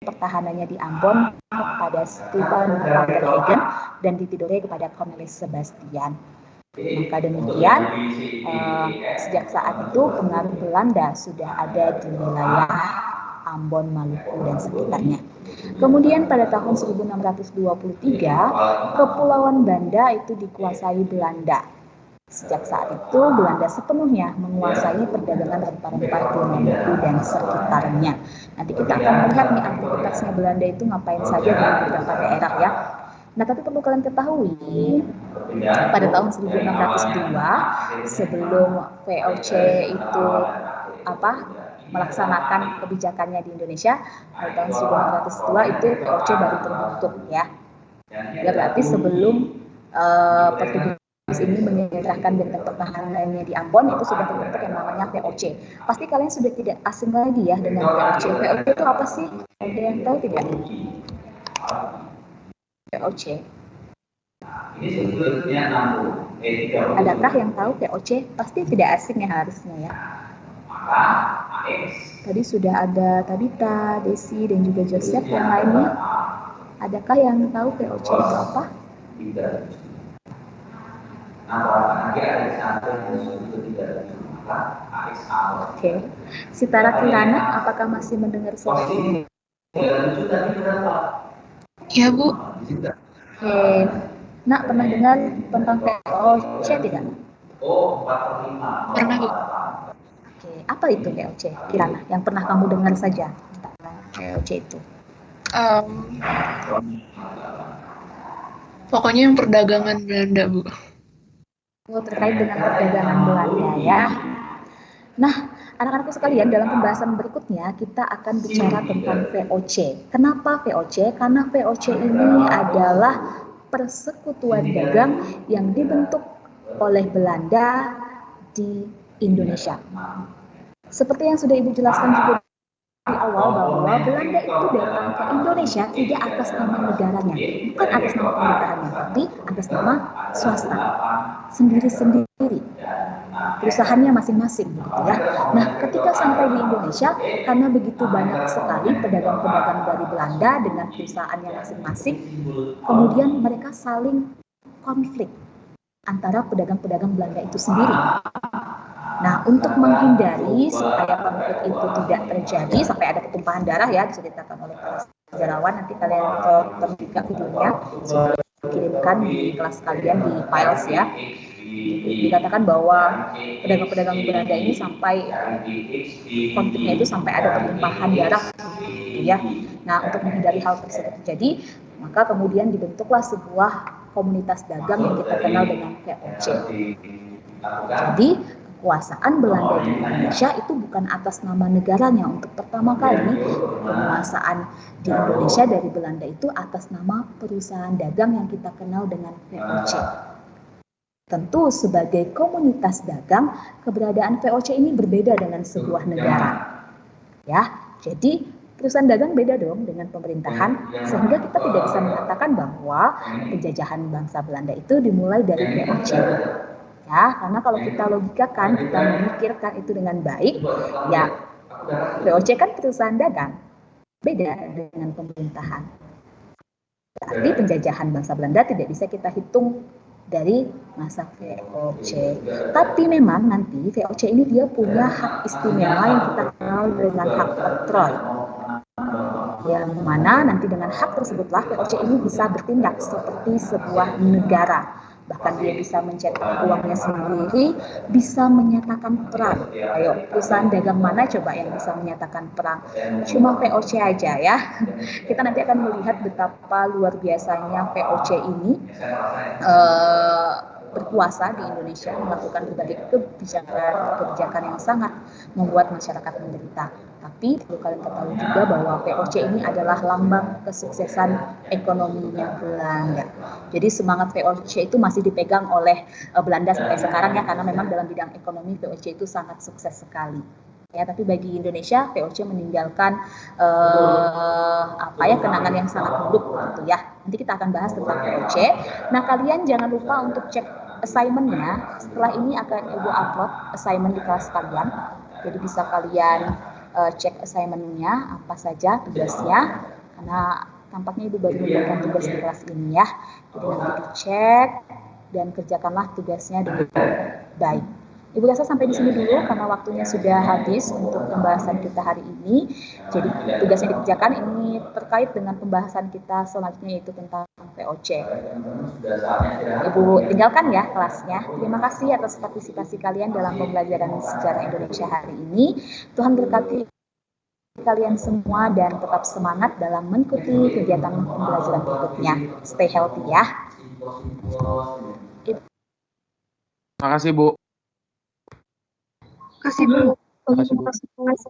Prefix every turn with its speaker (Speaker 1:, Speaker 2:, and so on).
Speaker 1: pertahanannya di Ambon kepada Stephen van der Hagen dan di Tidore kepada Cornelis Sebastian. Maka demikian, sejak saat itu pengaruh Belanda sudah ada di wilayah Ambon, Maluku, dan sekitarnya. Kemudian pada tahun 1623, Kepulauan Banda itu dikuasai Belanda. Sejak saat itu, Belanda sepenuhnya menguasai perdagangan rempah-rempah di Maluku dan sekitarnya. Nanti kita akan melihat nih aktivitasnya Belanda itu ngapain saja di beberapa daerah ya. Nah, tapi perlu kalian ketahui, pada tahun 1602, sebelum VOC itu melaksanakan kebijakannya di Indonesia, pada tahun 1602 itu VOC baru terbentuk ya. Ya berarti sebelum Portugis ini menyerahkan benteng pertahanannya di Ambon, itu sudah terbentuk yang namanya VOC. Pasti kalian sudah tidak asing lagi ya dengan VOC. VOC itu apa sih? Ada yang tahu tidak? VOC. Adakah yang tahu VOC? Pasti tidak asing ya harusnya ya. Tadi sudah ada Tabita, Desi, dan juga Joseph yang lainnya. Adakah yang tahu VOC itu apa? Oke. Sitara Kirana, apakah masih mendengar suara ini?
Speaker 2: Ya, Bu.
Speaker 1: Oke. Nak, pernah dengar tentang VOC tidak?
Speaker 2: Pernah, Bu.
Speaker 1: Oke, apa itu VOC, Kirana? Yang pernah kamu dengar saja tentang VOC itu?
Speaker 2: Pokoknya yang perdagangan Belanda, Bu.
Speaker 1: Terkait dengan perdagangan Belanda ya. Nah, anak-anakku sekalian, dalam pembahasan berikutnya kita akan bicara tentang VOC. Kenapa VOC? Karena VOC ini adalah persekutuan dagang yang dibentuk oleh Belanda di Indonesia. Seperti yang sudah Ibu jelaskan juga di awal, bahwa Belanda itu datang ke Indonesia tidak atas nama negaranya, bukan atas nama pemerintahannya, tapi atas nama swasta, sendiri-sendiri, perusahaannya masing-masing gitu ya. Nah, ketika sampai di Indonesia, karena begitu banyak sekali pedagang-pedagang dari Belanda dengan perusahaannya masing-masing, kemudian mereka saling konflik antara pedagang-pedagang Belanda itu sendiri. Nah, untuk menghindari supaya konflik itu tidak terjadi sampai ada ketumpahan darah ya, diceritakan oleh para sejarawan, nanti kalian tonton juga videonya, sudah dikirimkan di kelas kalian di files ya. Dikatakan bahwa pedagang-pedagang Belanda ini sampai konfliknya itu sampai ada pertumpahan darah gitu ya. Nah, untuk menghindari hal tersebut terjadi, maka kemudian dibentuklah sebuah komunitas dagang yang kita kenal dengan VOC. Jadi kekuasaan Belanda di Indonesia itu bukan atas nama negaranya. Untuk pertama kali penguasaan di Indonesia dari Belanda itu atas nama perusahaan dagang yang kita kenal dengan VOC. Tentu sebagai komunitas dagang, keberadaan VOC ini berbeda dengan sebuah negara. Ya, jadi perusahaan dagang beda dong dengan pemerintahan, sehingga kita tidak bisa mengatakan bahwa penjajahan bangsa Belanda itu dimulai dari VOC. Ya, karena kalau kita logikakan, kita memikirkan itu dengan baik, ya VOC kan perusahaan dagang, beda dengan pemerintahan. Berarti penjajahan bangsa Belanda tidak bisa kita hitung dari masa VOC. Tapi memang nanti VOC ini dia punya hak istimewa yang kita kenal dengan hak oktroy. Yang mana nanti dengan hak tersebutlah VOC ini bisa bertindak seperti sebuah negara. Bahkan dia bisa mencetak uangnya sendiri, bisa menyatakan perang. Ayo, perusahaan dagang mana coba yang bisa menyatakan perang? Cuma VOC aja ya. Kita nanti akan melihat betapa luar biasanya VOC ini berkuasa di Indonesia, melakukan berbagai kebijakan yang sangat membuat masyarakat menderita. Tapi perlu kalian ketahui juga bahwa VOC ini adalah lambang kesuksesan ekonominya Belanda. Jadi semangat VOC itu masih dipegang oleh Belanda sampai sekarang ya, karena memang dalam bidang ekonomi VOC itu sangat sukses sekali. Ya, tapi bagi Indonesia VOC meninggalkan kenangan yang sangat buruk gitu ya. Nanti kita akan bahas tentang VOC. Nah, kalian jangan lupa untuk cek assignment-nya. Setelah ini akan Ibu upload assignment di kelas kalian. Jadi bisa kalian cek assignment-nya apa saja tugasnya. karena tampaknya Ibu baru memberikan tugas di kelas ini ya. Jadi nanti dicek dan kerjakanlah tugasnya dengan baik. Ibu rasa sampai di sini dulu karena waktunya sudah habis untuk pembahasan kita hari ini. Jadi tugas yang dikerjakan ini terkait dengan pembahasan kita selanjutnya yaitu tentang VOC. Ibu tinggalkan ya kelasnya. Terima kasih atas partisipasi kalian dalam pembelajaran sejarah Indonesia hari ini. Tuhan berkati kalian semua dan tetap semangat dalam mengikuti kegiatan pembelajaran berikutnya. Stay healthy ya.
Speaker 3: Terima kasih, Bu.
Speaker 2: Kasih Bu.
Speaker 3: Terima kasih, Bu.
Speaker 1: Terima kasih.